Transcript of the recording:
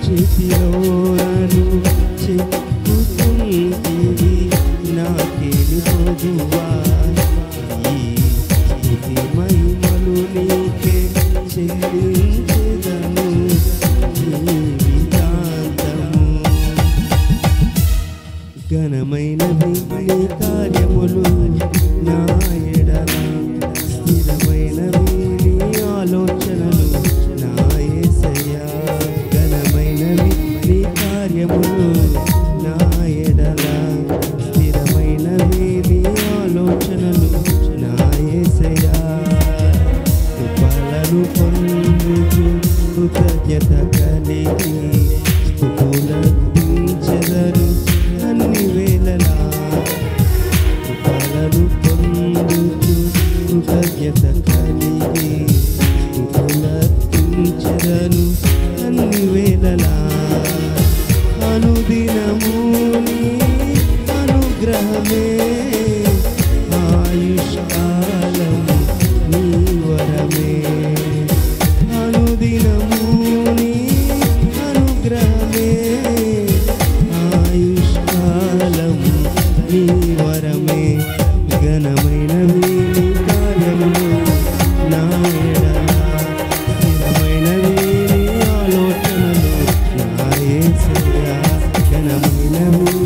చేతిలోనను చెప్పుకుంటివి నాకేమి పొదువా ఈ స్తుతి మహిమలు నీకే చెల్లించెదను జీవితాంతము ఘనమైనవి నీ కార్యములు నా ఎడల స్థిరమైనవి నీ ఆలోచనలు నా యేసయ్యా ఘనమైనవి నీ కార్యములు నా ఎడల స్థిరమైనవి నీ ఆలోచనలు నా యేసయ్యా కృపలను పొందుచు కృతజ్ఞత కలిగి స్తుతులర్పించెదను అన్ని వేళలా కృపలను పొందుచు కృతజ్ఞత కలిగి స్తుతులర్పించెదను అన్ని వేళలా అనుదినము నీ అనుగ్రహమే ఆయుష్కాలం నీ వరమే అనుదినము నీ అనుగ్రహమే ఆయుష్కాలం నీ వరమే ఘనమైనవి నీ కార్యములు నా ఎడల స్థిరమైనవి నీ ఆలోచనలు నా యేసయ్యా ఘనమైనవి